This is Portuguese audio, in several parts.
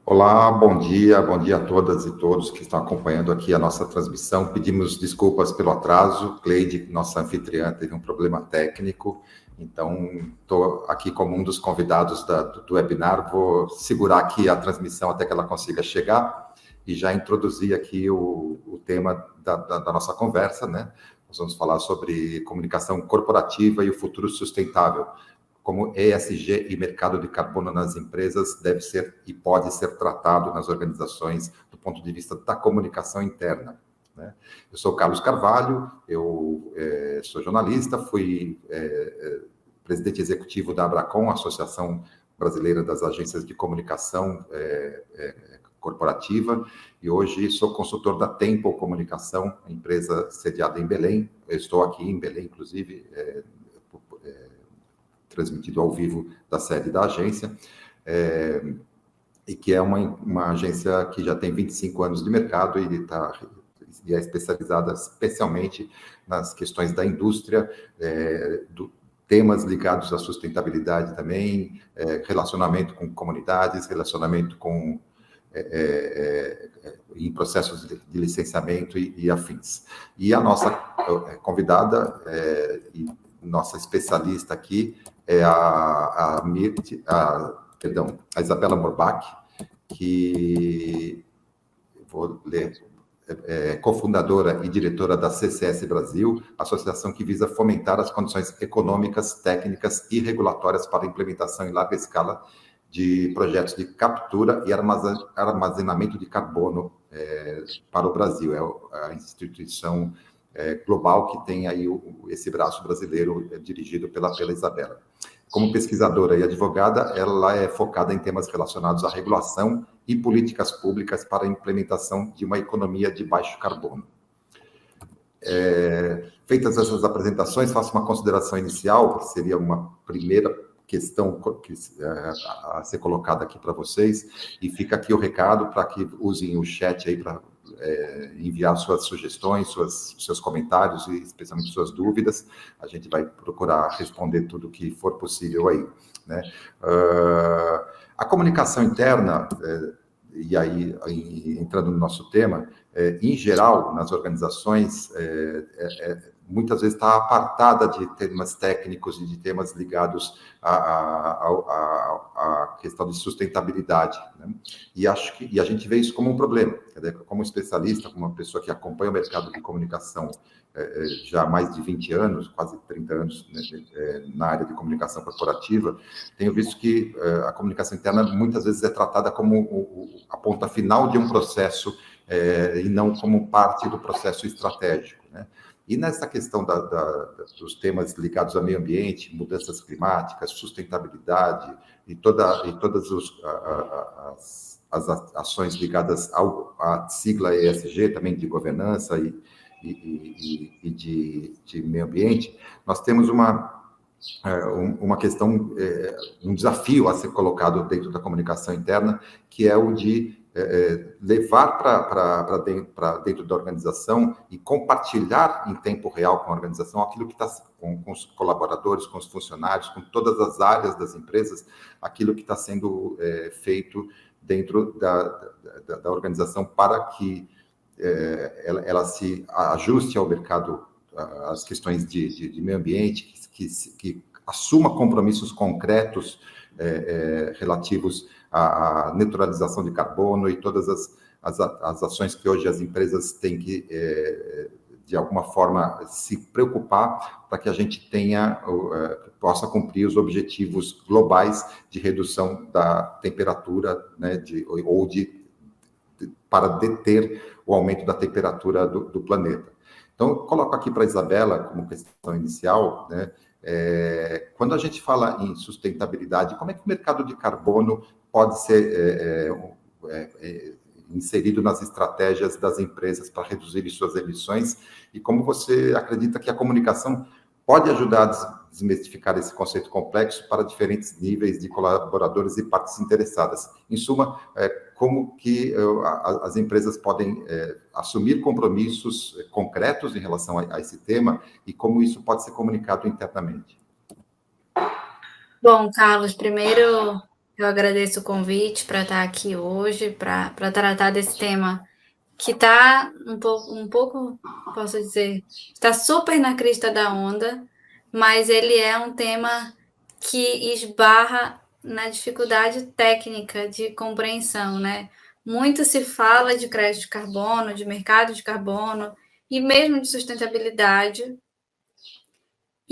Olá, bom dia a todas e todos que estão acompanhando aqui a nossa transmissão. Pedimos desculpas pelo atraso. Cleide, nossa anfitriã, teve um problema técnico, então estou aqui como um dos convidados do webinar. Vou segurar aqui a transmissão até que ela consiga chegar e já introduzir aqui o tema da nossa conversa, né? Nós vamos falar sobre comunicação corporativa e o futuro sustentável. Como ESG e mercado de carbono nas empresas deve ser e pode ser tratado nas organizações do ponto de vista da comunicação interna, né? Eu sou Carlos Carvalho, eu sou jornalista, fui presidente executivo da Abracom, Associação Brasileira das Agências de Comunicação Corporativa, e hoje sou consultor da Tempo Comunicação, empresa sediada em Belém. Eu estou aqui em Belém, inclusive, transmitido ao vivo da sede da agência, e que é uma agência que já tem 25 anos de mercado e é especializada especialmente nas questões da indústria, temas ligados à sustentabilidade também, relacionamento com comunidades, relacionamento com em processos de licenciamento e afins. E a nossa convidada e nossa especialista aqui é a Isabela Morbach, que vou ler, cofundadora e diretora da CCS Brasil, associação que visa fomentar as condições econômicas, técnicas e regulatórias para a implementação em larga escala de projetos de captura e armazenamento de carbono para o Brasil. É a instituição global que tem aí esse braço brasileiro dirigido pela Isabela. Como pesquisadora e advogada, ela é focada em temas relacionados à regulação e políticas públicas para a implementação de uma economia de baixo carbono. Feitas essas apresentações, faço uma consideração inicial, que seria uma primeira questão a ser colocada aqui para vocês, e fica aqui o recado para que usem o chat aí para enviar suas sugestões, seus comentários e especialmente suas dúvidas. A gente vai procurar responder tudo o que for possível aí, né? A comunicação interna, e aí entrando no nosso tema, em geral, nas organizações, muitas vezes está apartada de temas técnicos e de temas ligados à questão de sustentabilidade, né? E acho que a gente vê isso como um problema. Como especialista, como uma pessoa que acompanha o mercado de comunicação já há mais de 20 anos, quase 30 anos, né, na área de comunicação corporativa, tenho visto que a comunicação interna muitas vezes é tratada como a ponta final de um processo e não como parte do processo estratégico, né? E nessa questão dos temas ligados ao meio ambiente, mudanças climáticas, sustentabilidade e todas as ações ligadas à sigla ESG, também de governança e de meio ambiente, nós temos uma questão, um desafio a ser colocado dentro da comunicação interna, que é o de levar para dentro da organização e compartilhar em tempo real com a organização aquilo que está com os colaboradores, com os funcionários, com todas as áreas das empresas, aquilo que está sendo feito dentro da organização para que ela se ajuste ao mercado, às questões de meio ambiente, que assuma compromissos concretos relativos à neutralização de carbono e todas as ações que hoje as empresas têm que, de alguma forma, se preocupar para que a gente possa cumprir os objetivos globais de redução da temperatura, né, para deter o aumento da temperatura do planeta. Então, eu coloco aqui para a Isabela, como questão inicial, né, quando a gente fala em sustentabilidade, como é que o mercado de carbono pode ser inserido nas estratégias das empresas para reduzir suas emissões, e como você acredita que a comunicação pode ajudar a desmistificar esse conceito complexo para diferentes níveis de colaboradores e partes interessadas? Em suma, como que as empresas podem assumir compromissos concretos em relação a esse tema e como isso pode ser comunicado internamente? Bom, Carlos, primeiro eu agradeço o convite para estar aqui hoje, para tratar desse tema que está posso dizer, está super na crista da onda, mas ele é um tema que esbarra na dificuldade técnica de compreensão, né? Muito se fala de crédito de carbono, de mercado de carbono e mesmo de sustentabilidade,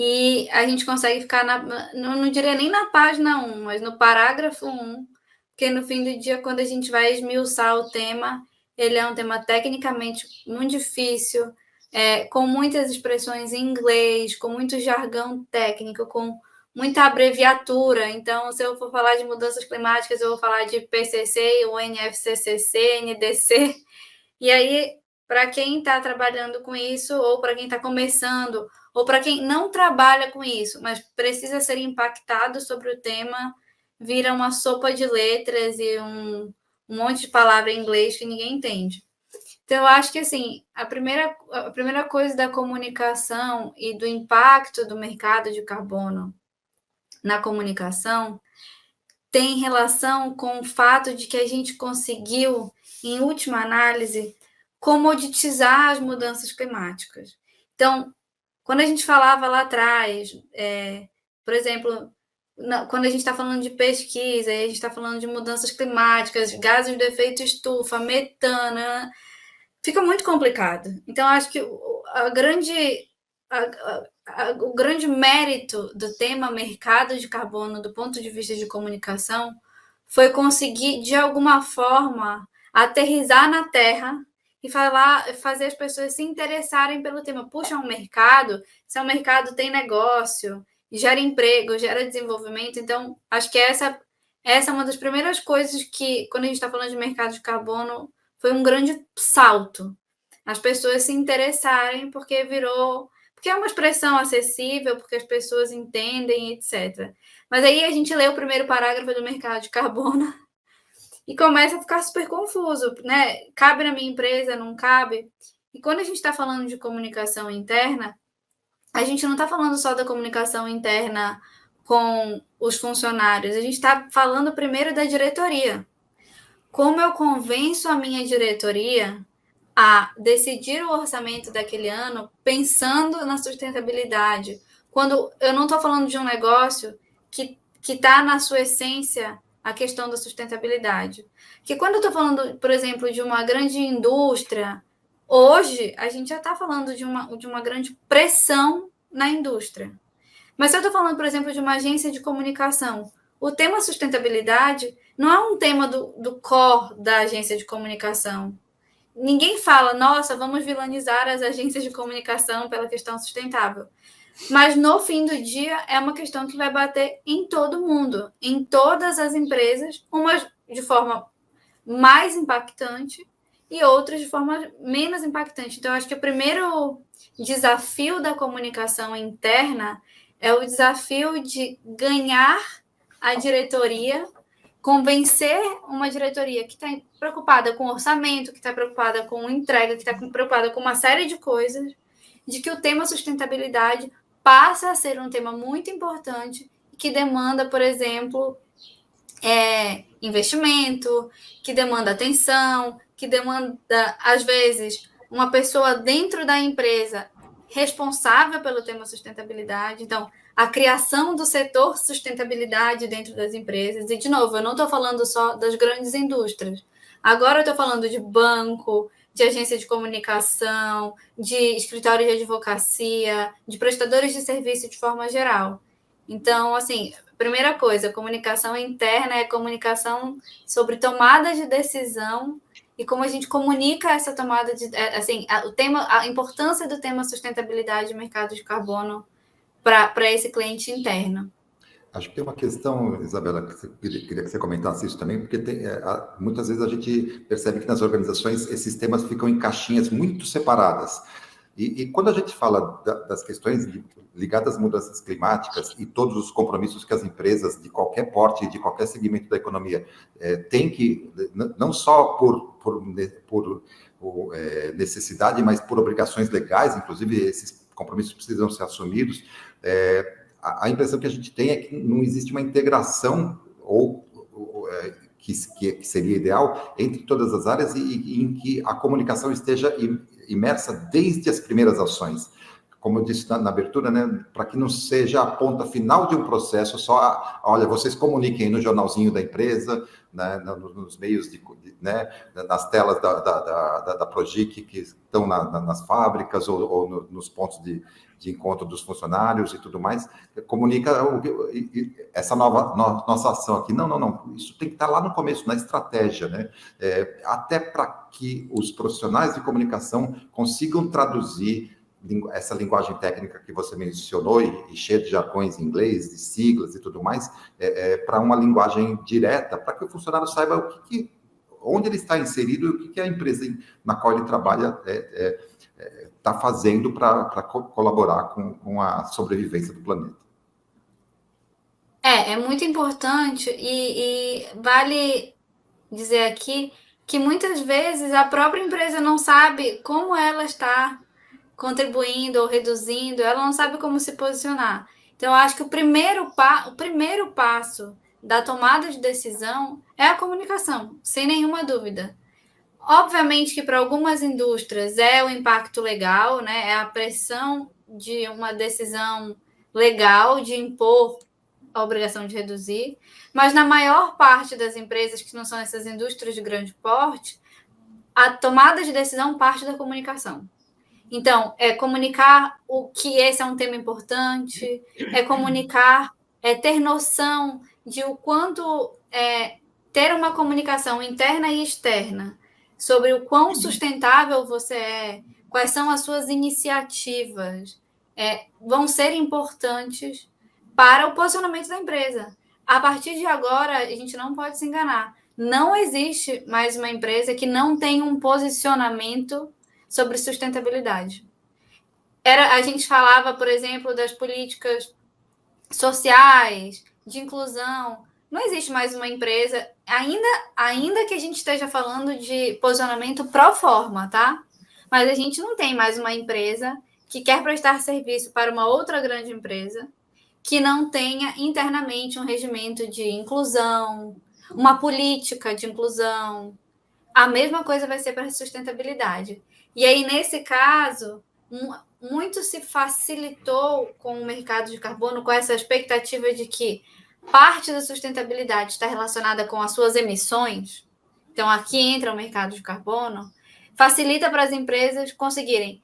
e a gente consegue ficar, não diria nem na página 1, mas no parágrafo 1, porque no fim do dia, quando a gente vai esmiuçar o tema, ele é um tema tecnicamente muito difícil, com muitas expressões em inglês, com muito jargão técnico, com muita abreviatura. Então, se eu for falar de mudanças climáticas, eu vou falar de PCC, o NFCCC, NDC, e aí, para quem está trabalhando com isso, ou para quem está começando, ou para quem não trabalha com isso, mas precisa ser impactado sobre o tema, vira uma sopa de letras e um monte de palavra em inglês que ninguém entende. Então, eu acho que assim, a primeira coisa da comunicação e do impacto do mercado de carbono na comunicação tem relação com o fato de que a gente conseguiu, em última análise, comoditizar as mudanças climáticas. Então, quando a gente falava lá atrás, por exemplo, quando a gente está falando de pesquisa, a gente está falando de mudanças climáticas, gases do efeito estufa, metano, fica muito complicado. Então, acho que o grande mérito do tema mercado de carbono, do ponto de vista de comunicação, foi conseguir, de alguma forma, aterrissar na terra e fazer as pessoas se interessarem pelo tema. Puxa, é um mercado, se é um mercado, tem negócio, gera emprego, gera desenvolvimento. Então, acho que essa é uma das primeiras coisas que, quando a gente está falando de mercado de carbono, foi um grande salto. As pessoas se interessarem porque virou. Porque é uma expressão acessível, porque as pessoas entendem, etc. Mas aí a gente lê o primeiro parágrafo do mercado de carbono e começa a ficar super confuso, né? Cabe na minha empresa, não cabe? E quando a gente está falando de comunicação interna, a gente não está falando só da comunicação interna com os funcionários, a gente está falando primeiro da diretoria. Como eu convenço a minha diretoria a decidir o orçamento daquele ano pensando na sustentabilidade? Quando eu não estou falando de um negócio que está na sua essência a questão da sustentabilidade. Que quando eu estou falando, por exemplo, de uma grande indústria, hoje a gente já está falando de uma grande pressão na indústria. Mas se eu estou falando, por exemplo, de uma agência de comunicação, o tema sustentabilidade não é um tema do core da agência de comunicação. Ninguém fala, nossa, vamos vilanizar as agências de comunicação pela questão sustentável. Mas no fim do dia é uma questão que vai bater em todo mundo, em todas as empresas, umas de forma mais impactante e outras de forma menos impactante. Então, acho que o primeiro desafio da comunicação interna é o desafio de ganhar a diretoria, convencer uma diretoria que está preocupada com orçamento, que está preocupada com entrega, que está preocupada com uma série de coisas, de que o tema sustentabilidade passa a ser um tema muito importante que demanda, por exemplo, investimento, que demanda atenção, que demanda, às vezes, uma pessoa dentro da empresa responsável pelo tema sustentabilidade. Então, a criação do setor sustentabilidade dentro das empresas. E, de novo, eu não estou falando só das grandes indústrias. Agora eu estou falando de banco, de agência de comunicação, de escritório de advocacia, de prestadores de serviço de forma geral. Então, assim, primeira coisa, comunicação interna é comunicação sobre tomada de decisão e como a gente comunica essa tomada de, assim, a importância do tema sustentabilidade e mercado de carbono para esse cliente interno. Acho que tem uma questão, Isabela, queria que você comentasse isso também, porque muitas vezes a gente percebe que nas organizações esses temas ficam em caixinhas muito separadas. E quando a gente fala das questões ligadas às mudanças climáticas e todos os compromissos que as empresas de qualquer porte, de qualquer segmento da economia, têm que, não só por necessidade, mas por obrigações legais, inclusive esses compromissos precisam ser assumidos, a impressão que a gente tem é que não existe uma integração que seria ideal entre todas as áreas e em que a comunicação esteja imersa desde as primeiras ações. Como eu disse na abertura, né, para que não seja a ponta final de um processo só, olha, vocês comuniquem no jornalzinho da empresa, né, nos meios, né, nas telas da Progic, que estão nas fábricas ou nos pontos de encontro dos funcionários e tudo mais, comunica essa nossa ação aqui. Não, isso tem que estar lá no começo, na estratégia, né? Até para que os profissionais de comunicação consigam traduzir essa linguagem técnica que você mencionou, e cheia de jargões em inglês, de siglas e tudo mais, para uma linguagem direta, para que o funcionário saiba onde ele está inserido e o que a empresa na qual ele trabalha está fazendo para colaborar com a sobrevivência do planeta. É muito importante e vale dizer aqui que muitas vezes a própria empresa não sabe como ela está contribuindo ou reduzindo, ela não sabe como se posicionar. Então, eu acho que o primeiro passo da tomada de decisão é a comunicação, sem nenhuma dúvida. Obviamente que para algumas indústrias é o impacto legal, né? É a pressão de uma decisão legal de impor a obrigação de reduzir, mas na maior parte das empresas que não são essas indústrias de grande porte, a tomada de decisão parte da comunicação. Então, é comunicar o que esse é um tema importante, é comunicar, é ter noção de o quanto ter uma comunicação interna e externa sobre o quão sustentável você é, quais são as suas iniciativas, vão ser importantes para o posicionamento da empresa. A partir de agora, a gente não pode se enganar. Não existe mais uma empresa que não tenha um posicionamento sobre sustentabilidade. A gente falava, por exemplo, das políticas sociais, de inclusão. Não existe mais uma empresa, ainda que a gente esteja falando de posicionamento pro forma, tá? Mas a gente não tem mais uma empresa que quer prestar serviço para uma outra grande empresa que não tenha internamente um regimento de inclusão, uma política de inclusão. A mesma coisa vai ser para a sustentabilidade. E aí, nesse caso, muito se facilitou com o mercado de carbono, com essa expectativa de que parte da sustentabilidade está relacionada com as suas emissões. Então, aqui entra o mercado de carbono, facilita para as empresas conseguirem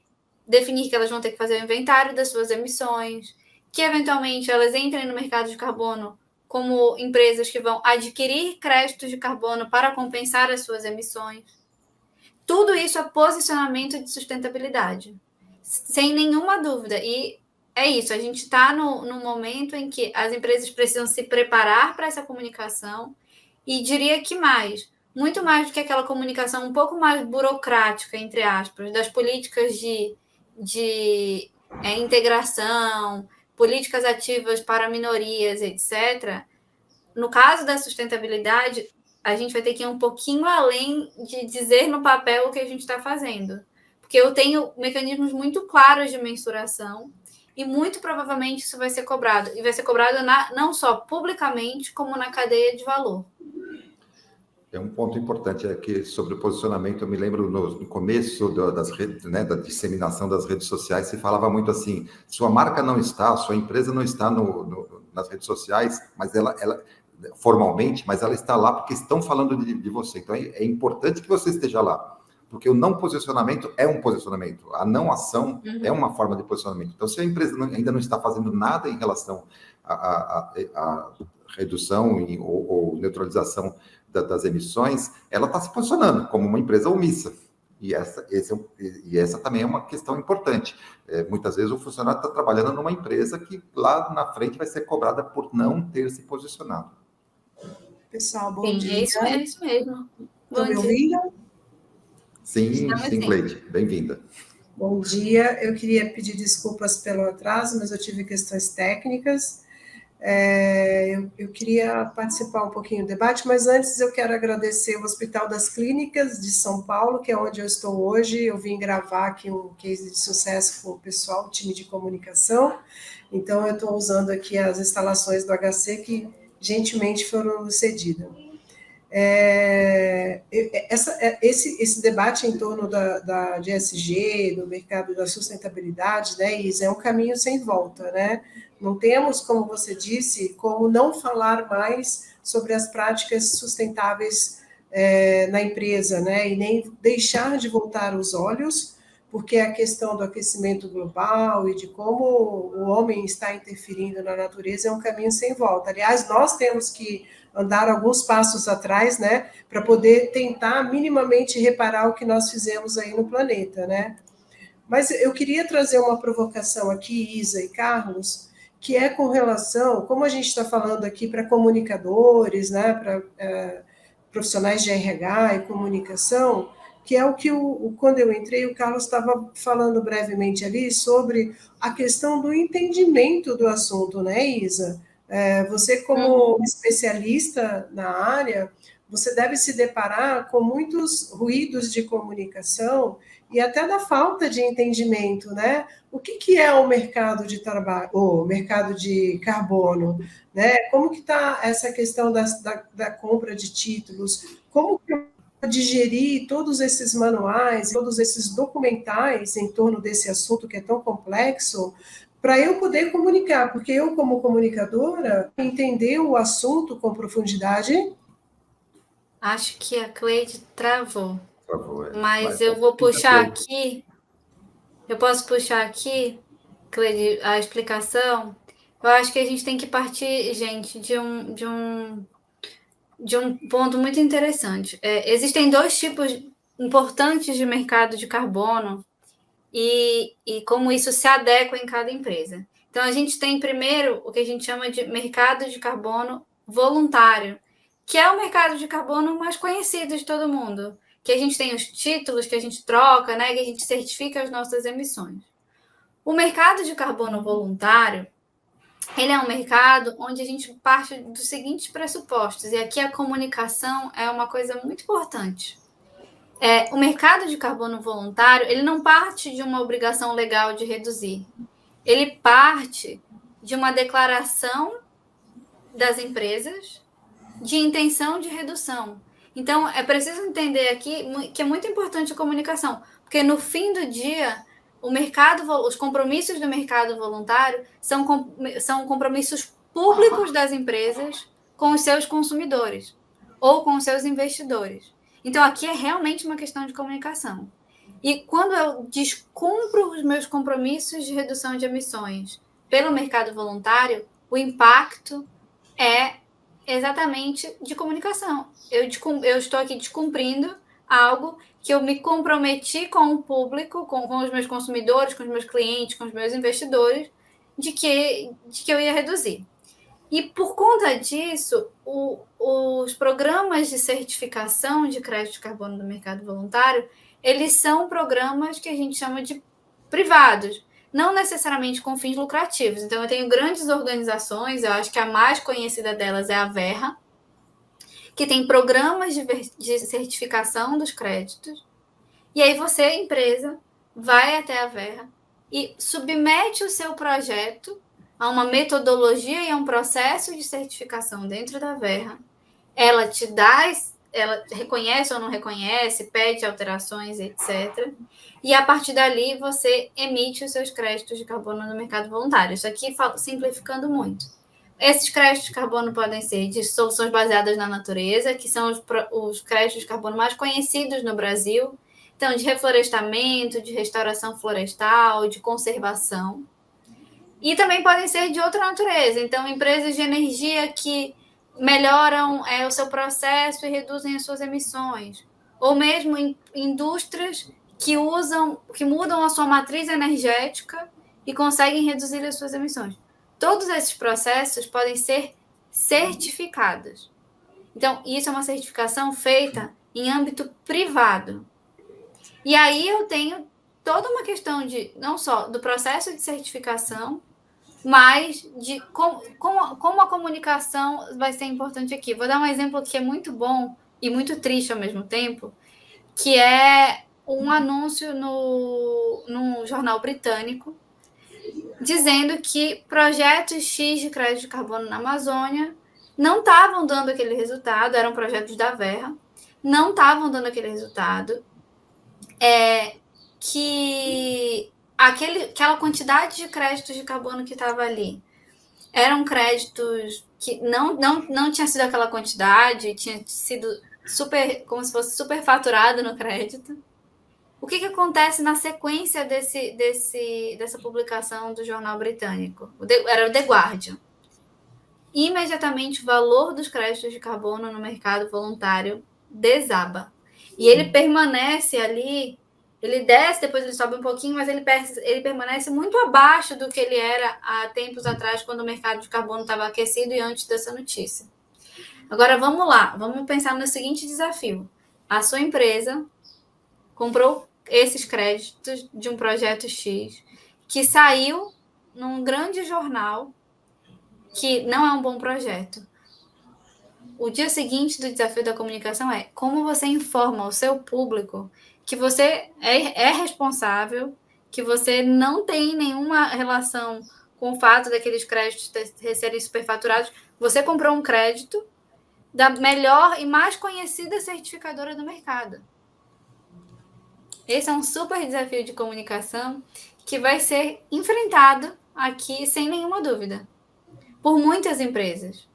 definir que elas vão ter que fazer o inventário das suas emissões, que eventualmente elas entrem no mercado de carbono como empresas que vão adquirir créditos de carbono para compensar as suas emissões. Tudo isso é posicionamento de sustentabilidade, sem nenhuma dúvida. E é isso, a gente está no momento em que as empresas precisam se preparar para essa comunicação e diria que muito mais do que aquela comunicação um pouco mais burocrática, entre aspas, das políticas de integração, políticas ativas para minorias, etc. No caso da sustentabilidade, a gente vai ter que ir um pouquinho além de dizer no papel o que a gente está fazendo. Porque eu tenho mecanismos muito claros de mensuração e muito provavelmente isso vai ser cobrado. E vai ser cobrado não só publicamente, como na cadeia de valor. É um ponto importante, que sobre o posicionamento, eu me lembro no começo das redes, né, da disseminação das redes sociais, se falava muito assim, sua marca não está, sua empresa não está nas redes sociais, mas ela formalmente, mas ela está lá porque estão falando de você. Então, é importante que você esteja lá, porque o não posicionamento é um posicionamento, a não ação é uma forma de posicionamento. Então, se a empresa ainda não está fazendo nada em relação à redução ou neutralização das emissões, ela está se posicionando como uma empresa omissa. E essa também é uma questão importante. Muitas vezes o funcionário está trabalhando numa empresa que lá na frente vai ser cobrada por não ter se posicionado. Pessoal, bom dia. É isso mesmo. Estão me ouvindo? Sim, Cleide, bem-vinda. Bom dia, eu queria pedir desculpas pelo atraso, mas eu tive questões técnicas. Eu queria participar um pouquinho do debate, mas antes eu quero agradecer o Hospital das Clínicas de São Paulo, que é onde eu estou hoje. Eu vim gravar aqui um case de sucesso com o pessoal, o time de comunicação. Então, eu estou usando aqui as instalações do HC que gentilmente foram cedidas. Esse debate em torno de ESG, do mercado da sustentabilidade, né, Isa, é um caminho sem volta, né? Não temos, como você disse, como não falar mais sobre as práticas sustentáveis na empresa, né? E nem deixar de voltar os olhos, porque a questão do aquecimento global e de como o homem está interferindo na natureza é um caminho sem volta. Aliás, nós temos que andar alguns passos atrás, né, para poder tentar minimamente reparar o que nós fizemos aí no planeta, né? Mas eu queria trazer uma provocação aqui, Isa e Carlos, que é com relação, como a gente está falando aqui para comunicadores, né, para profissionais de RH e comunicação, que é o que, quando eu entrei, o Carlos estava falando brevemente ali sobre a questão do entendimento do assunto, né, Isa? Você, como especialista na área, você deve se deparar com muitos ruídos de comunicação e até da falta de entendimento, né? O que é o mercado de trabalho, o mercado de carbono, né? Como que está essa questão da compra de títulos? Como que eu vou digerir todos esses manuais, todos esses documentais em torno desse assunto que é tão complexo, para eu poder comunicar, porque eu, como comunicadora, entender o assunto com profundidade. Acho que a Cleide travou. Por favor. Mas eu vou puxar aqui. Eu posso puxar aqui, Cleide, a explicação. Eu acho que a gente tem que partir, gente, de um ponto muito interessante. Existem dois tipos importantes de mercado de carbono e como isso se adequa em cada empresa. Então, a gente tem primeiro o que a gente chama de mercado de carbono voluntário, que é o mercado de carbono mais conhecido de todo mundo, que a gente tem os títulos que a gente troca, né, que a gente certifica as nossas emissões. O mercado de carbono voluntário, ele é um mercado onde a gente parte dos seguintes pressupostos, e aqui a comunicação é uma coisa muito importante. O mercado de carbono voluntário, ele não parte de uma obrigação legal de reduzir. Ele parte de uma declaração das empresas de intenção de redução. Então, é preciso entender aqui que é muito importante a comunicação, porque no fim do dia, os compromissos do mercado voluntário são compromissos públicos das empresas com os seus consumidores ou com os seus investidores. Então, aqui é realmente uma questão de comunicação. E quando eu descumpro os meus compromissos de redução de emissões pelo mercado voluntário, o impacto é exatamente de comunicação. Eu estou aqui descumprindo algo que eu me comprometi com o público, com os meus consumidores, com os meus clientes, com os meus investidores, de que eu ia reduzir. E por conta disso, os programas de certificação de crédito de carbono do mercado voluntário, eles são programas que a gente chama de privados, não necessariamente com fins lucrativos. Então, eu tenho grandes organizações, eu acho que a mais conhecida delas é a Verra, que tem programas de certificação dos créditos. E aí você, empresa, vai até a Verra e submete o seu projeto a uma metodologia e a um processo de certificação dentro da Verra. Ela te dá, ela reconhece ou não reconhece, pede alterações, etc. E a partir dali você emite os seus créditos de carbono no mercado voluntário. Isso aqui simplificando muito. Esses créditos de carbono podem ser de soluções baseadas na natureza, que são os créditos de carbono mais conhecidos no Brasil. Então, de reflorestamento, de restauração florestal, de conservação. E também podem ser de outra natureza. Então, empresas de energia que melhoram o seu processo e reduzem as suas emissões. Ou mesmo indústrias que mudam a sua matriz energética e conseguem reduzir as suas emissões. Todos esses processos podem ser certificados. Então, isso é uma certificação feita em âmbito privado. E aí eu tenho toda uma questão não só do processo de certificação, mas de como a comunicação vai ser importante aqui. Vou dar um exemplo que é muito bom e muito triste ao mesmo tempo, que é um anúncio no jornal britânico dizendo que projetos X de crédito de carbono na Amazônia não estavam dando aquele resultado, eram projetos da Verra, não estavam dando aquele resultado, que aquela quantidade de créditos de carbono que estava ali eram créditos que não tinha sido aquela quantidade, tinha sido como se fosse superfaturado no crédito. O que acontece na sequência dessa publicação do jornal britânico? Era o The Guardian. Imediatamente o valor dos créditos de carbono no mercado voluntário desaba. E ele permanece ali, ele desce, depois ele sobe um pouquinho, mas ele permanece muito abaixo do que ele era há tempos atrás, quando o mercado de carbono estava aquecido e antes dessa notícia. Agora vamos lá, vamos pensar no seguinte desafio. A sua empresa comprou esses créditos de um projeto X, que saiu num grande jornal, que não é um bom projeto. O dia seguinte do desafio da comunicação é como você informa o seu público que você é responsável, que você não tem nenhuma relação com o fato daqueles créditos serem superfaturados. Você comprou um crédito da melhor e mais conhecida certificadora do mercado. Esse é um super desafio de comunicação que vai ser enfrentado aqui, sem nenhuma dúvida, por muitas empresas.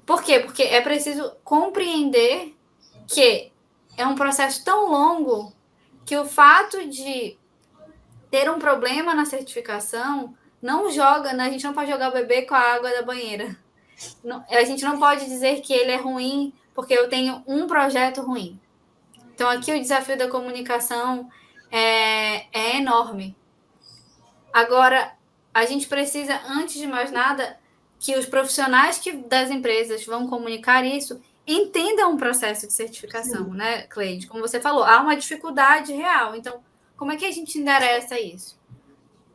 Por quê? Porque é preciso compreender que é um processo tão longo que o fato de ter um problema na certificação não joga, a gente não pode jogar o bebê com a água da banheira. A gente não pode dizer que ele é ruim porque eu tenho um projeto ruim. Então, aqui o desafio da comunicação é enorme. Agora, a gente precisa, antes de mais nada, que os profissionais das empresas vão comunicar isso entendam o processo de certificação, né, Cleide? Como você falou, há uma dificuldade real. Então, como é que a gente endereça isso?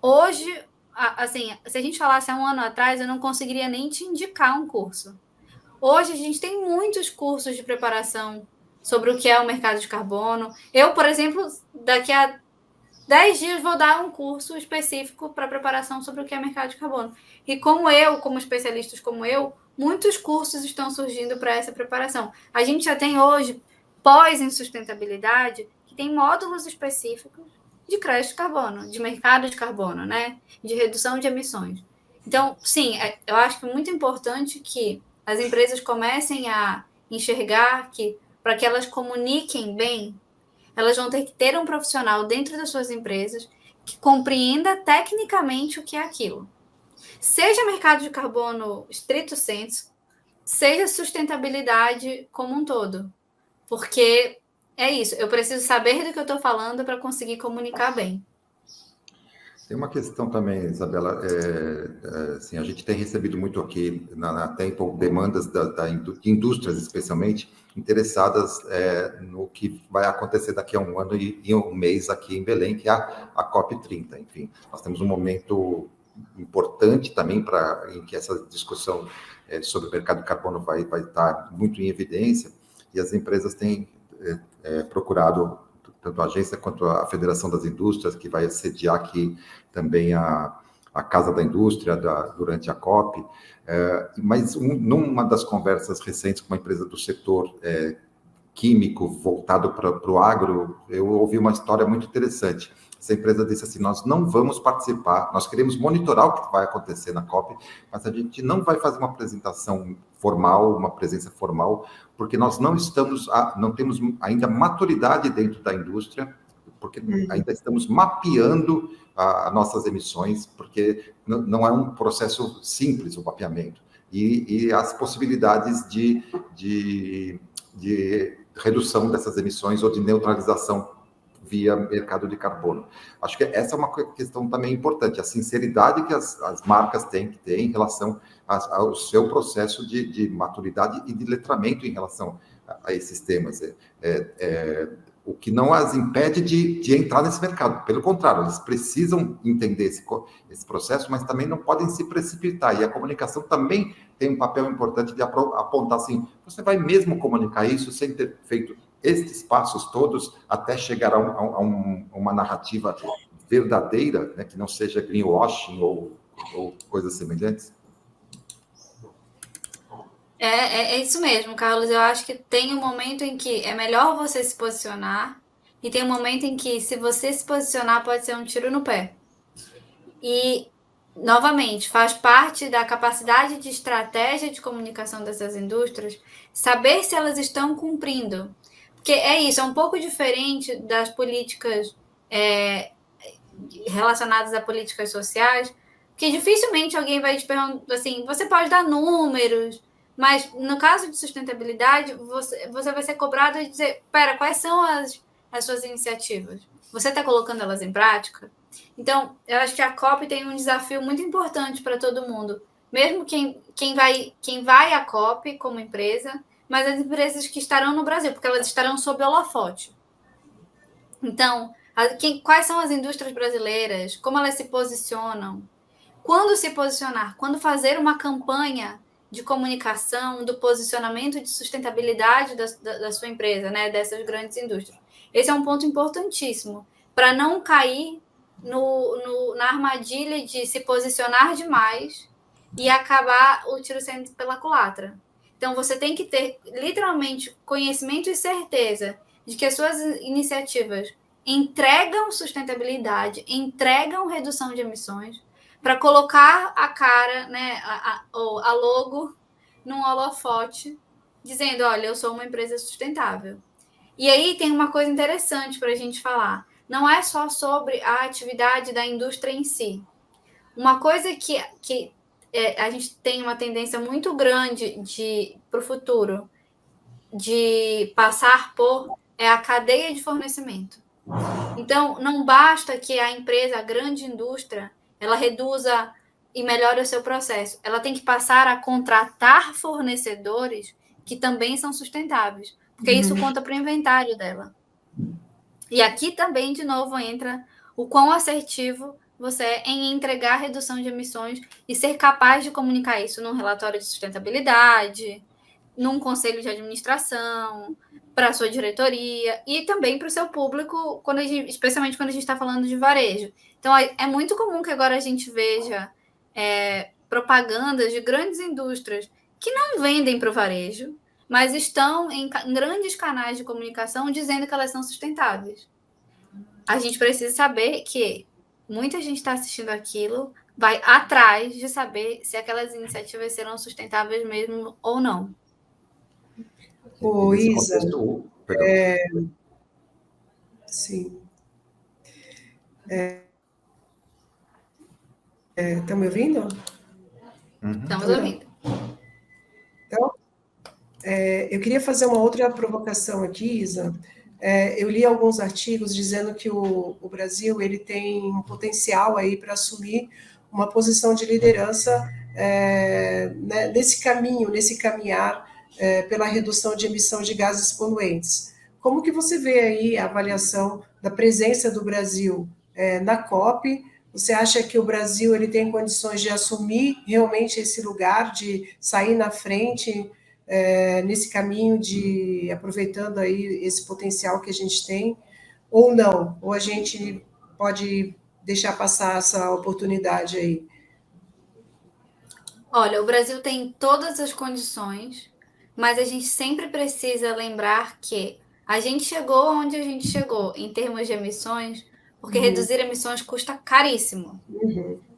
Hoje, assim, se a gente falasse há um ano atrás, eu não conseguiria nem te indicar um curso. Hoje, a gente tem muitos cursos de preparação sobre o que é o mercado de carbono. Eu, por exemplo, daqui a 10 dias vou dar um curso específico para preparação sobre o que é mercado de carbono. E como especialistas como eu, muitos cursos estão surgindo para essa preparação. A gente já tem hoje, pós em sustentabilidade, que tem módulos específicos de crédito de carbono, de mercado de carbono, né? De redução de emissões. Então, sim, eu acho que é muito importante que as empresas comecem a enxergar que, para que elas comuniquem bem, elas vão ter que ter um profissional dentro das suas empresas que compreenda tecnicamente o que é aquilo. Seja mercado de carbono stricto sensu, seja sustentabilidade como um todo. Porque é isso, eu preciso saber do que eu estou falando para conseguir comunicar bem. Tem uma questão também, Isabela, assim, a gente tem recebido muito aqui na Temple demandas de indústrias, especialmente, interessadas no que vai acontecer daqui a um ano e um mês aqui em Belém, que é a COP30. Enfim, nós temos um momento importante também em que essa discussão sobre o mercado de carbono vai estar muito em evidência, e as empresas têm procurado, tanto a agência quanto a Federação das Indústrias, que vai sediar aqui também a Casa da Indústria durante a COP, mas numa das conversas recentes com uma empresa do setor químico voltado para o agro, eu ouvi uma história muito interessante. Essa empresa disse assim: nós não vamos participar, nós queremos monitorar o que vai acontecer na COP, mas a gente não vai fazer uma apresentação formal, uma presença formal, porque nós não temos ainda maturidade dentro da indústria, porque ainda estamos mapeando as nossas emissões, porque não é um processo simples o mapeamento, e as possibilidades de redução dessas emissões ou de neutralização via mercado de carbono. Acho que essa é uma questão também importante, a sinceridade que as marcas têm que ter em relação ao seu processo de maturidade e de letramento em relação a esses temas. o que não as impede de entrar nesse mercado. Pelo contrário, eles precisam entender esse processo, mas também não podem se precipitar. E a comunicação também tem um papel importante de apontar assim, você vai mesmo comunicar isso sem ter feito estes passos todos até chegar a uma narrativa verdadeira, né, que não seja greenwashing ou coisas semelhantes? É isso mesmo, Carlos. Eu acho que tem um momento em que é melhor você se posicionar e tem um momento em que, se você se posicionar, pode ser um tiro no pé. E, novamente, faz parte da capacidade de estratégia de comunicação dessas indústrias saber se elas estão cumprindo. Porque é isso, é um pouco diferente das políticas relacionadas a políticas sociais, que dificilmente alguém vai te perguntar assim, você pode dar números, mas no caso de sustentabilidade, você vai ser cobrado de dizer, pera, quais são as suas iniciativas? Você está colocando elas em prática? Então, eu acho que a COP tem um desafio muito importante para todo mundo, mesmo quem vai à COP como empresa, mas as empresas que estarão no Brasil, porque elas estarão sob holofote. Então, quais são as indústrias brasileiras? Como elas se posicionam? Quando se posicionar? Quando fazer uma campanha de comunicação do posicionamento de sustentabilidade da sua empresa, né, dessas grandes indústrias. Esse é um ponto importantíssimo para não cair na armadilha de se posicionar demais e acabar o tiro saindo pela culatra. Então, você tem que ter, literalmente, conhecimento e certeza de que as suas iniciativas entregam sustentabilidade, entregam redução de emissões, para colocar a cara, né, a logo num holofote, dizendo, olha, eu sou uma empresa sustentável. E aí tem uma coisa interessante para a gente falar. Não é só sobre a atividade da indústria em si. Uma coisa que a gente tem uma tendência muito grande para o futuro de passar por é a cadeia de fornecimento. Então, não basta que a empresa, a grande indústria, ela reduza e melhore o seu processo. Ela tem que passar a contratar fornecedores que também são sustentáveis, porque isso conta para o inventário dela. E aqui também, de novo, entra o quão assertivo você é em entregar redução de emissões e ser capaz de comunicar isso num relatório de sustentabilidade, num conselho de administração, para a sua diretoria e também para o seu público, especialmente quando a gente está falando de varejo. Então, é muito comum que agora a gente veja propagandas de grandes indústrias que não vendem para o varejo, mas estão em grandes canais de comunicação dizendo que elas são sustentáveis. A gente precisa saber que muita gente está assistindo aquilo, vai atrás de saber se aquelas iniciativas serão sustentáveis mesmo ou não. Ô, Isa, sim. Estão me ouvindo? Estamos ouvindo. Então, eu queria fazer uma outra provocação aqui, Isa. Eu li alguns artigos dizendo que o Brasil ele tem um potencial aí para assumir uma posição de liderança né, nesse caminho, nesse caminhar pela redução de emissão de gases poluentes. Como que você vê aí a avaliação da presença do Brasil na COP? Você acha que o Brasil ele tem condições de assumir realmente esse lugar, de sair na frente nesse caminho de aproveitando aí esse potencial que a gente tem, ou não? Ou a gente pode deixar passar essa oportunidade aí? Olha, o Brasil tem todas as condições, mas a gente sempre precisa lembrar que a gente chegou onde a gente chegou em termos de emissões, porque reduzir emissões custa caríssimo.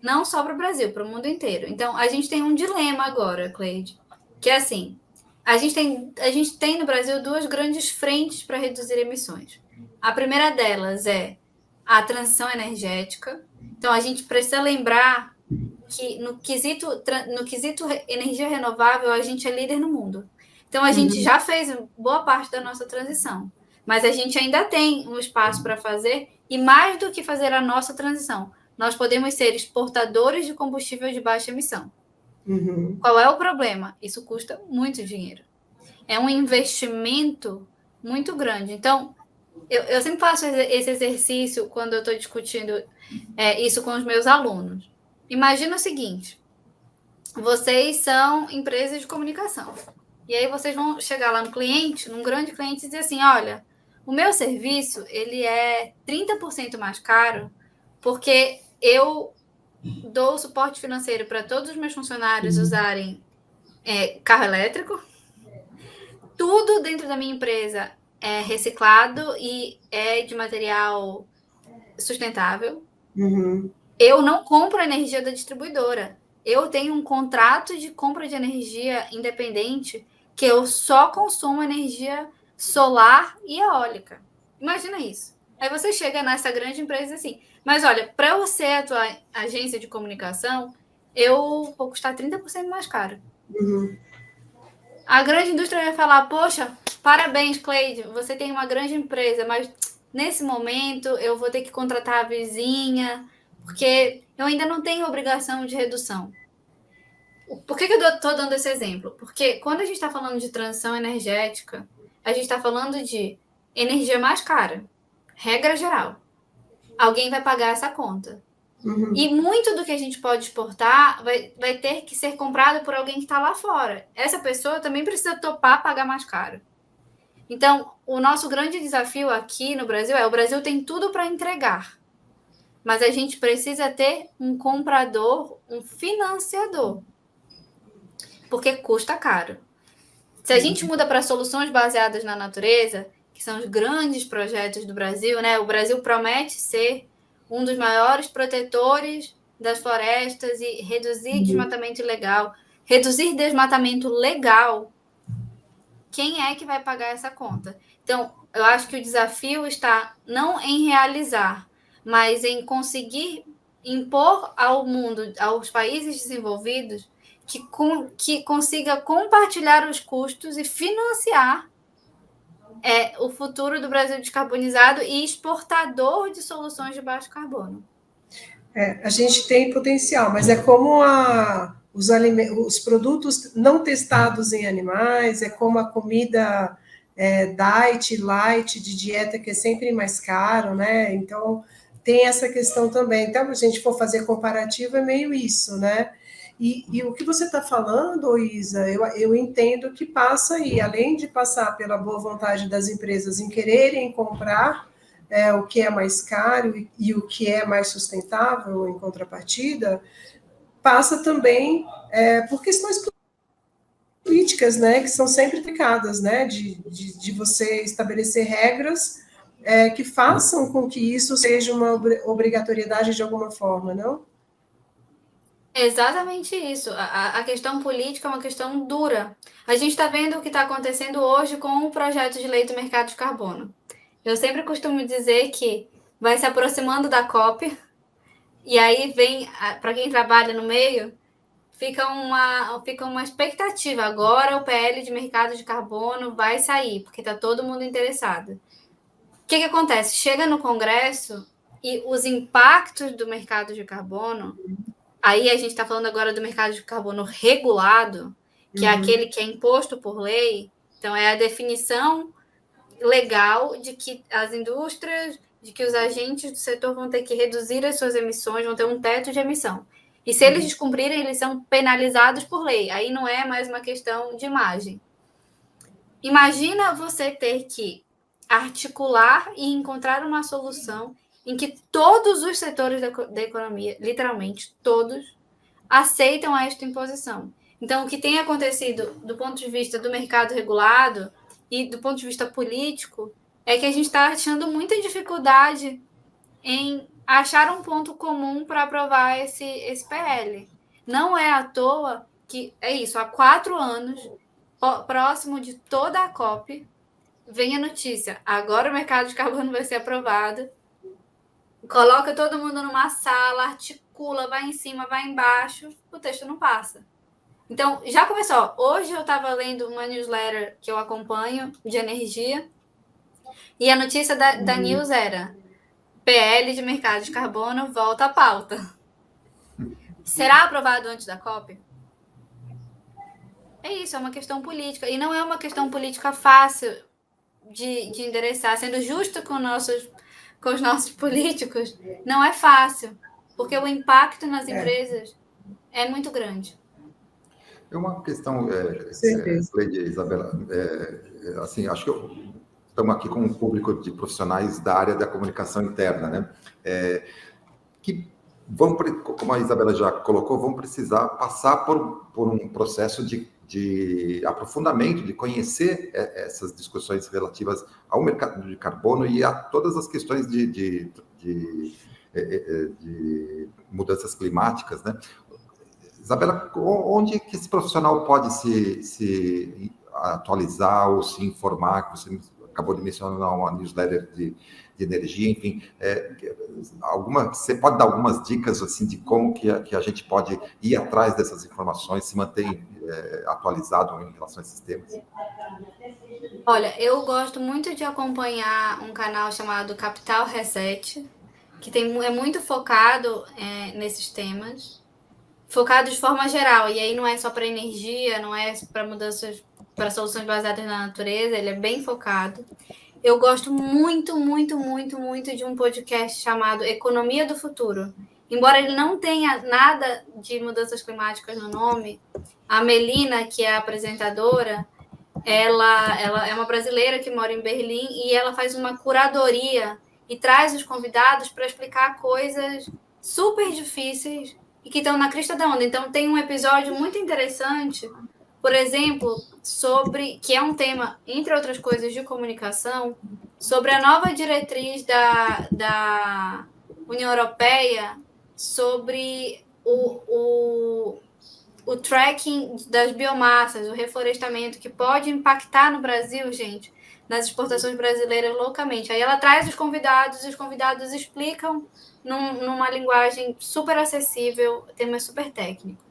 Não só para o Brasil, para o mundo inteiro. Então, a gente tem um dilema agora, Cleide, que é assim, a gente tem no Brasil duas grandes frentes para reduzir emissões. A primeira delas é a transição energética. Então, a gente precisa lembrar que no quesito energia renovável, a gente é líder no mundo. Então, a gente já fez boa parte da nossa transição, mas a gente ainda tem um espaço para fazer, e mais do que fazer a nossa transição, nós podemos ser exportadores de combustível de baixa emissão. Qual é o problema? Isso custa muito dinheiro. É um investimento muito grande. Então, Eu sempre faço esse exercício quando eu estou discutindo isso com os meus alunos. Imagina o seguinte: vocês são empresas de comunicação. E aí vocês vão chegar lá no cliente, num grande cliente, e dizer assim: olha, o meu serviço ele é 30% mais caro porque eu dou suporte financeiro para todos os meus funcionários usarem carro elétrico. Tudo dentro da minha empresa é reciclado e é de material sustentável. Uhum. Eu não compro energia da distribuidora. Eu tenho um contrato de compra de energia independente que eu só consumo energia solar e eólica. Imagina isso. Aí você chega nessa grande empresa assim, mas olha, para eu ser a tua agência de comunicação, eu vou custar 30% mais caro. Uhum. A grande indústria vai falar, poxa, parabéns, Cleide, você tem uma grande empresa, mas nesse momento eu vou ter que contratar a vizinha, porque eu ainda não tenho obrigação de redução. Por que eu estou dando esse exemplo? Porque quando a gente está falando de transição energética, a gente está falando de energia mais cara, regra geral. Alguém vai pagar essa conta. Uhum. E muito do que a gente pode exportar vai ter que ser comprado por alguém que está lá fora. Essa pessoa também precisa topar pagar mais caro. Então, o nosso grande desafio aqui no Brasil o Brasil tem tudo para entregar, mas a gente precisa ter um comprador, um financiador, porque custa caro. Se a gente muda para soluções baseadas na natureza, que são os grandes projetos do Brasil, né? O Brasil promete ser um dos maiores protetores das florestas e reduzir desmatamento ilegal. Reduzir desmatamento legal, quem é que vai pagar essa conta? Então, eu acho que o desafio está não em realizar, mas em conseguir impor ao mundo, aos países desenvolvidos, que consiga compartilhar os custos e financiar o futuro do Brasil descarbonizado e exportador de soluções de baixo carbono. A gente tem potencial, mas é como os produtos não testados em animais, é como a comida diet, light, de dieta, que é sempre mais caro, né? Então, tem essa questão também. Então, se a gente for fazer comparativo, é meio isso, né? E o que você está falando, Isa, eu entendo que passa aí, além de passar pela boa vontade das empresas em quererem comprar o que é mais caro e o que é mais sustentável em contrapartida, passa também por questões políticas, né, que são sempre aplicadas, né, de você estabelecer regras que façam com que isso seja uma obrigatoriedade de alguma forma, não? Exatamente isso. A questão política é uma questão dura. A gente está vendo o que está acontecendo hoje com o projeto de lei do mercado de carbono. Eu sempre costumo dizer que vai se aproximando da COP, e aí vem, para quem trabalha no meio, fica uma expectativa. Agora o PL de mercado de carbono vai sair, porque está todo mundo interessado. O que acontece? Chega no Congresso e os impactos do mercado de carbono. Aí a gente está falando agora do mercado de carbono regulado, que é aquele que é imposto por lei. Então, é a definição legal de que as indústrias, de que os agentes do setor vão ter que reduzir as suas emissões, vão ter um teto de emissão. E se eles descumprirem, eles são penalizados por lei. Aí não é mais uma questão de imagem. Imagina você ter que articular e encontrar uma solução em que todos os setores da economia, literalmente todos, aceitam esta imposição. Então, o que tem acontecido do ponto de vista do mercado regulado e do ponto de vista político é que a gente está achando muita dificuldade em achar um ponto comum para aprovar esse PL. Não é à toa que é isso, há 4 anos, próximo de toda a COP, vem a notícia, agora o mercado de carbono vai ser aprovado, coloca todo mundo numa sala, articula, vai em cima, vai embaixo, o texto não passa. Então, já começou. Hoje eu estava lendo uma newsletter que eu acompanho de energia, e a notícia da news era: PL de mercado de carbono volta à pauta. Será aprovado antes da COP? É isso, é uma questão política. E não é uma questão política fácil de endereçar, sendo justo com os nossos políticos, não é fácil, porque o impacto nas empresas é muito grande. É uma questão, Certeza. Cleide e Isabela, assim, acho que estamos aqui com um público de profissionais da área da comunicação interna, né? Que vão, como a Isabela já colocou, vão precisar passar por um processo de aprofundamento, de conhecer essas discussões relativas ao mercado de carbono e a todas as questões de mudanças climáticas, né? Isabela, onde que esse profissional pode se atualizar ou se informar? Que você acabou de mencionar uma newsletter de energia, enfim. Você pode dar algumas dicas assim, de como que a gente pode ir atrás dessas informações, se manter atualizado em relação a esses temas? Olha, eu gosto muito de acompanhar um canal chamado Capital Reset, que é muito focado nesses temas. Focado de forma geral, e aí não é só para energia, não é para mudanças, para soluções baseadas na natureza, ele é bem focado. Eu gosto muito, muito, muito, muito de um podcast chamado Economia do Futuro. Embora ele não tenha nada de mudanças climáticas no nome, a Melina, que é a apresentadora, ela é uma brasileira que mora em Berlim e ela faz uma curadoria e traz os convidados para explicar coisas super difíceis e que estão na crista da onda. Então, tem um episódio muito interessante, por exemplo, que é um tema, entre outras coisas, de comunicação, sobre a nova diretriz da União Europeia sobre o tracking das biomassas, o reflorestamento, que pode impactar no Brasil, gente, nas exportações brasileiras loucamente. Aí ela traz os convidados explicam numa linguagem super acessível, temas super técnicos.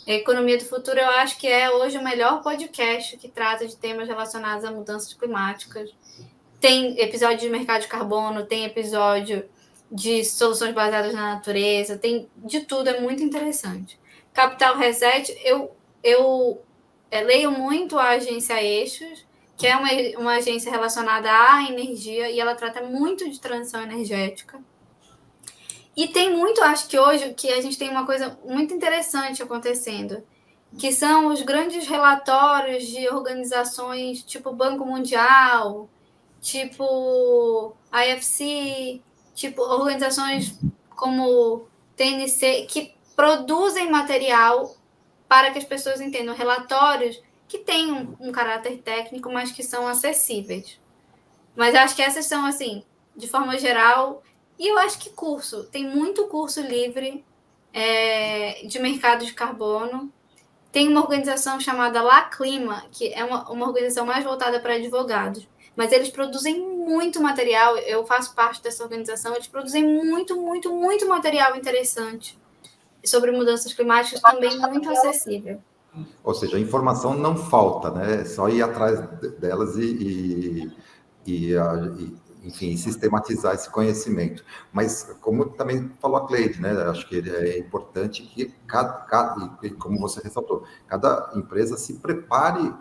A Economia do Futuro, eu acho que é hoje o melhor podcast que trata de temas relacionados a mudanças climáticas. Tem episódio de mercado de carbono, tem episódio de soluções baseadas na natureza, tem de tudo, é muito interessante. Capital Reset, eu leio muito a agência Eixos, que é uma agência relacionada à energia, e ela trata muito de transição energética. E tem muito, acho que hoje, que a gente tem uma coisa muito interessante acontecendo, que são os grandes relatórios de organizações tipo Banco Mundial, tipo IFC, tipo organizações como TNC, que produzem material para que as pessoas entendam, relatórios que têm um caráter técnico, mas que são acessíveis. Mas acho que essas são, assim, de forma geral. E eu acho que tem muito curso livre de mercado de carbono. Tem uma organização chamada La Clima, que é uma organização mais voltada para advogados. Mas eles produzem muito material, eu faço parte dessa organização, eles produzem muito, muito, muito material interessante sobre mudanças climáticas, também muito acessível. Ou seja, a informação não falta, né? É só ir atrás delas enfim, sistematizar esse conhecimento. Mas, como também falou a Cleide, né? Acho que é importante que como você ressaltou, cada empresa se prepare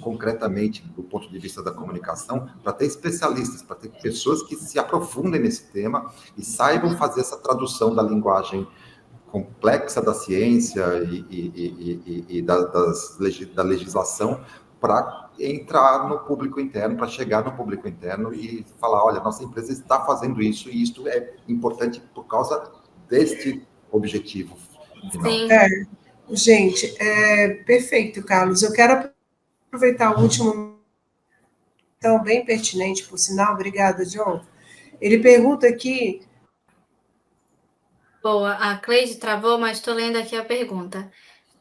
concretamente do ponto de vista da comunicação para ter especialistas, para ter pessoas que se aprofundem nesse tema e saibam fazer essa tradução da linguagem complexa da ciência e da legislação para entrar no público interno, para chegar no público interno e falar, olha, nossa empresa está fazendo isso e isto é importante por causa deste objetivo final. Sim. Gente, perfeito, Carlos. Eu quero aproveitar o último, então, bem pertinente, por sinal. Obrigada, John. Ele pergunta aqui... Boa, a Cleide travou, mas estou lendo aqui a pergunta.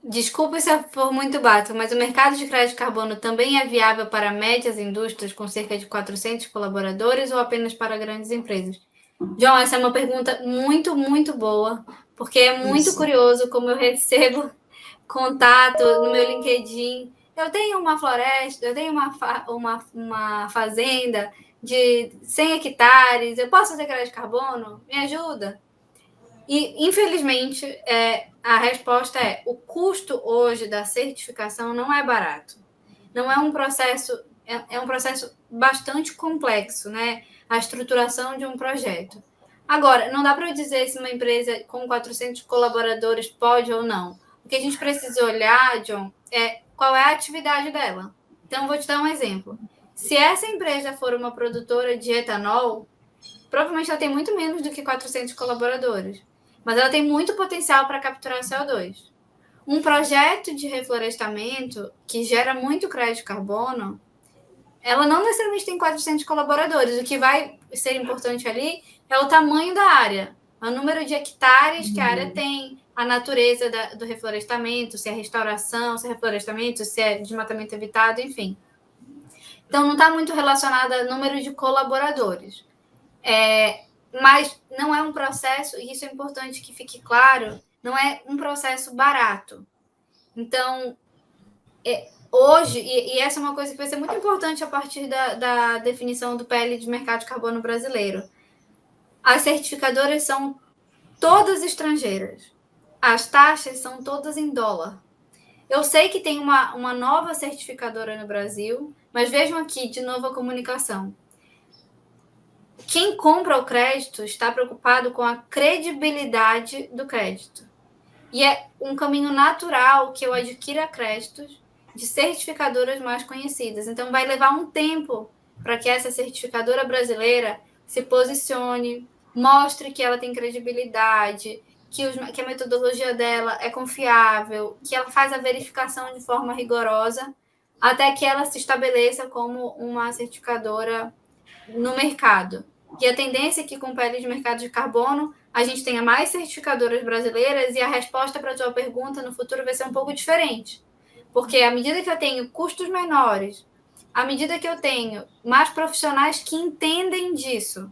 Desculpe se for muito básico, mas o mercado de crédito de carbono também é viável para médias indústrias com cerca de 400 colaboradores ou apenas para grandes empresas? John, essa é uma pergunta muito, muito boa, porque é muito curioso como eu recebo contato no meu LinkedIn. Eu tenho uma floresta, eu tenho uma fazenda de 100 hectares, eu posso fazer crédito de carbono? Me ajuda? E, infelizmente, a resposta é: o custo hoje da certificação não é barato. Não é um processo é um processo bastante complexo, né? A estruturação de um projeto. Agora, não dá para eu dizer se uma empresa com 400 colaboradores pode ou não. O que a gente precisa olhar, John, é qual é a atividade dela. Então, vou te dar um exemplo. Se essa empresa for uma produtora de etanol, provavelmente ela tem muito menos do que 400 colaboradores, mas ela tem muito potencial para capturar CO2. Um projeto de reflorestamento que gera muito crédito de carbono, ela não necessariamente tem 400 colaboradores. O que vai ser importante ali é o tamanho da área, o número de hectares que a área tem, a natureza do reflorestamento, se é restauração, se é reflorestamento, se é desmatamento evitado, enfim. Então, não está muito relacionada ao número de colaboradores. Mas não é um processo, e isso é importante que fique claro, não é um processo barato. Então, hoje, e essa é uma coisa que vai ser muito importante a partir da definição do PL de mercado de carbono brasileiro. As certificadoras são todas estrangeiras. As taxas são todas em dólar. Eu sei que tem uma nova certificadora no Brasil, mas vejam aqui, de novo, a comunicação. Quem compra o crédito está preocupado com a credibilidade do crédito. E é um caminho natural que eu adquira créditos de certificadoras mais conhecidas. Então, vai levar um tempo para que essa certificadora brasileira se posicione, mostre que ela tem credibilidade, que a metodologia dela é confiável, que ela faz a verificação de forma rigorosa, até que ela se estabeleça como uma certificadora no mercado. E a tendência é que, com o PL de mercado de carbono, a gente tenha mais certificadoras brasileiras e a resposta para a tua pergunta no futuro vai ser um pouco diferente. Porque à medida que eu tenho custos menores, à medida que eu tenho mais profissionais que entendem disso,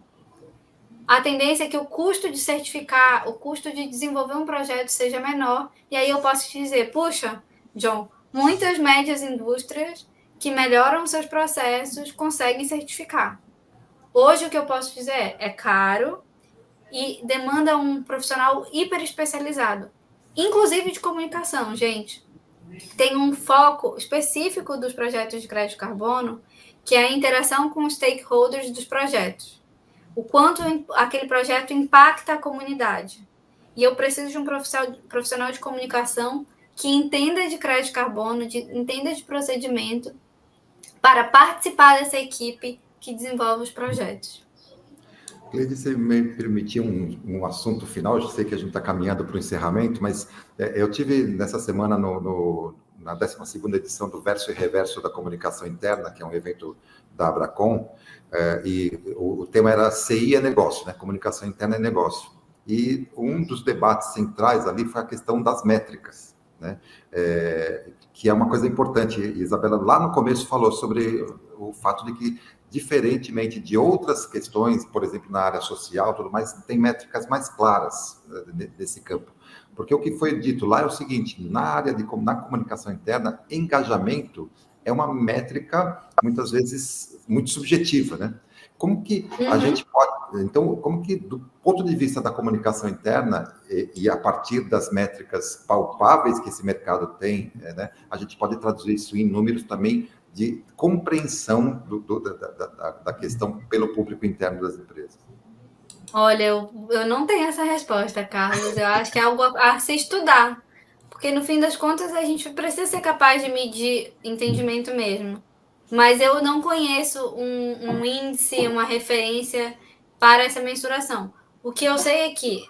a tendência é que o custo de certificar, o custo de desenvolver um projeto seja menor. E aí eu posso te dizer, puxa, John, muitas médias indústrias que melhoram seus processos conseguem certificar. Hoje, o que eu posso dizer é caro e demanda um profissional hiper especializado, inclusive de comunicação, gente. Tem um foco específico dos projetos de crédito de carbono, que é a interação com os stakeholders dos projetos. O quanto aquele projeto impacta a comunidade. E eu preciso de um profissional de comunicação que entenda de crédito de carbono, entenda de procedimento, para participar dessa equipe que desenvolve os projetos. Cleide, você me permitir um assunto final, eu sei que a gente está caminhando para o encerramento, mas eu tive nessa semana na 12ª edição do Verso e Reverso da Comunicação Interna, que é um evento da Abracom, e o tema era CI é negócio, né? Comunicação interna é negócio. E um dos debates centrais ali foi a questão das métricas, né? Que é uma coisa importante. Isabela, lá no começo, falou sobre o fato de que, diferentemente de outras questões, por exemplo, na área social, tudo mais, tem métricas mais claras desse campo. Porque o que foi dito lá é o seguinte: na área na comunicação interna, engajamento é uma métrica, muitas vezes, muito subjetiva, né? Como que a gente pode... Então, como que, do ponto de vista da comunicação interna, e a partir das métricas palpáveis que esse mercado tem, né, a gente pode traduzir isso em números também de compreensão da questão pelo público interno das empresas? Olha, eu não tenho essa resposta, Carlos. Eu acho que é algo a se estudar. Porque, no fim das contas, a gente precisa ser capaz de medir entendimento mesmo. Mas eu não conheço um índice, uma referência para essa mensuração. O que eu sei é que,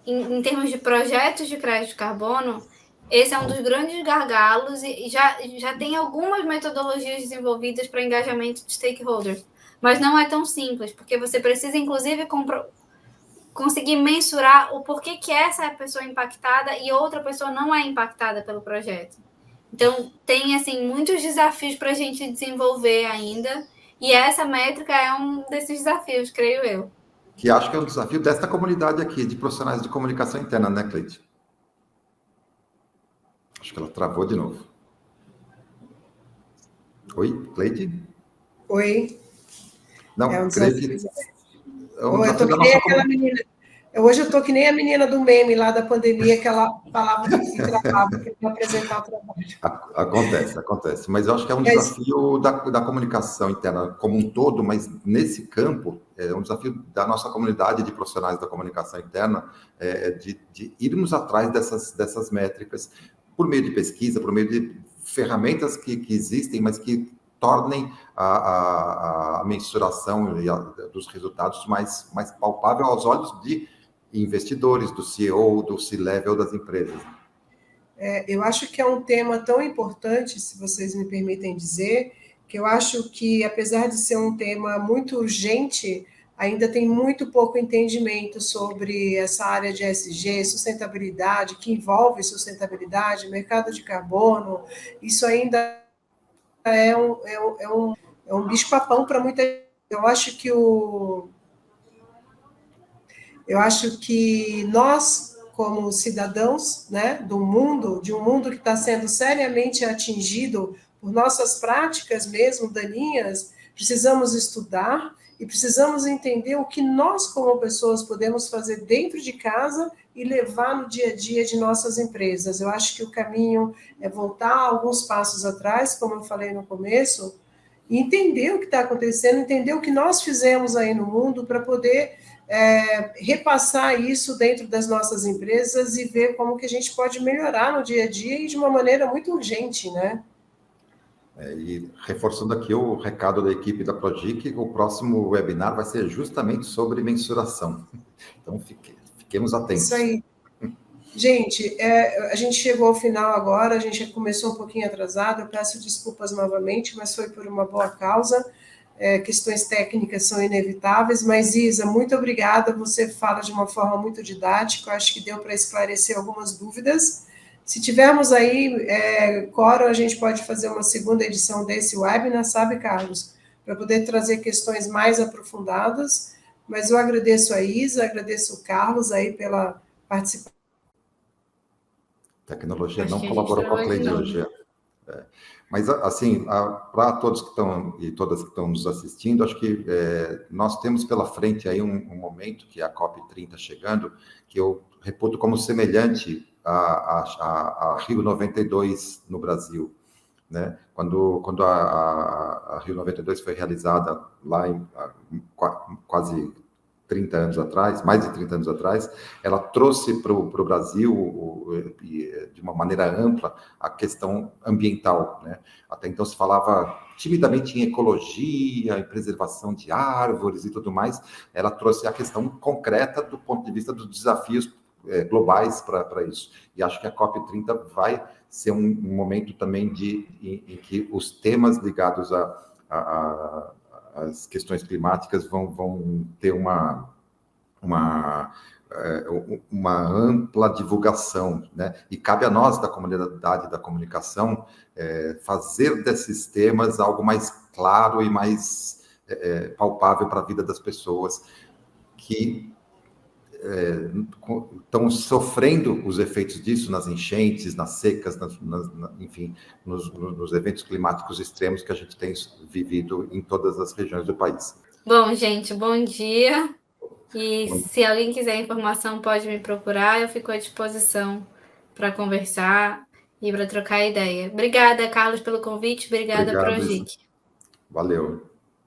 em termos de projetos de crédito de carbono, esse é um dos grandes gargalos e já tem algumas metodologias desenvolvidas para engajamento de stakeholders. Mas não é tão simples, porque você precisa, inclusive, conseguir mensurar o porquê que essa pessoa é impactada e outra pessoa não é impactada pelo projeto. Então, tem, assim, muitos desafios para a gente desenvolver ainda, e essa métrica é um desses desafios, creio eu. Que acho que é um desafio desta comunidade aqui, de profissionais de comunicação interna, né, Cleide? Acho que ela travou de novo. Oi, Cleide? Oi. Não, é um Cleide... desafio. Eu tô que nem aquela menina. Hoje eu estou que nem a menina do meme lá da pandemia, que ela falava que gravava, que ia apresentar o trabalho. Acontece. Mas eu acho que é um Mas, desafio da comunicação interna como um todo, mas nesse campo, é um desafio da nossa comunidade de profissionais da comunicação interna, de irmos atrás dessas métricas, por meio de pesquisa, por meio de ferramentas que existem, mas que tornem a mensuração dos resultados mais palpável aos olhos de investidores, do CEO, do C-level das empresas. eu acho que é um tema tão importante, se vocês me permitem dizer, que eu acho que, apesar de ser um tema muito urgente, ainda tem muito pouco entendimento sobre essa área de ESG, sustentabilidade, que envolve sustentabilidade, mercado de carbono. Isso ainda é um bicho-papão para muita gente. Eu acho que nós, como cidadãos, né, de um mundo que está sendo seriamente atingido por nossas práticas mesmo daninhas, precisamos estudar e precisamos entender o que nós, como pessoas, podemos fazer dentro de casa e levar no dia a dia de nossas empresas. Eu acho que o caminho é voltar alguns passos atrás, como eu falei no começo, e entender o que está acontecendo, entender o que nós fizemos aí no mundo para poder repassar isso dentro das nossas empresas e ver como que a gente pode melhorar no dia a dia e de uma maneira muito urgente, né? E reforçando aqui o recado da equipe da Progic, o próximo webinar vai ser justamente sobre mensuração. Então, fiquemos atentos. Isso aí. Gente, a gente chegou ao final agora, a gente começou um pouquinho atrasado, eu peço desculpas novamente, mas foi por uma boa causa. Questões técnicas são inevitáveis, mas Isa, muito obrigada, você fala de uma forma muito didática, eu acho que deu para esclarecer algumas dúvidas. Se tivermos aí quórum, a gente pode fazer uma segunda edição desse webinar, sabe, Carlos? Para poder trazer questões mais aprofundadas, mas eu agradeço a Isa, agradeço o Carlos aí pela participação. Tecnologia não colaborou com a Cleidiologia. Mas, assim, para todos que estão e todas que estão nos assistindo, acho que nós temos pela frente aí um momento, que é a COP30 chegando, que eu reputo como semelhante a Rio 92 no Brasil, né? Quando a Rio 92 foi realizada lá em quase 30 anos atrás, mais de 30 anos atrás, ela trouxe para o Brasil, de uma maneira ampla, a questão ambiental, né? Até então se falava timidamente em ecologia, em preservação de árvores e tudo mais. Ela trouxe a questão concreta do ponto de vista dos desafios globais para isso. E acho que a COP30 vai ser um momento também em que os temas ligados as questões climáticas vão ter uma ampla divulgação, né? E cabe a nós, da comunidade da comunicação, fazer desses temas algo mais claro e mais palpável para a vida das pessoas que estão sofrendo os efeitos disso nas enchentes, nas secas, enfim, nos eventos climáticos extremos que a gente tem vivido em todas as regiões do país. Bom, gente, bom dia. E se alguém quiser informação, pode me procurar, eu fico à disposição para conversar e para trocar ideia. Obrigada, Carlos, pelo convite. Obrigada, Progic. Valeu.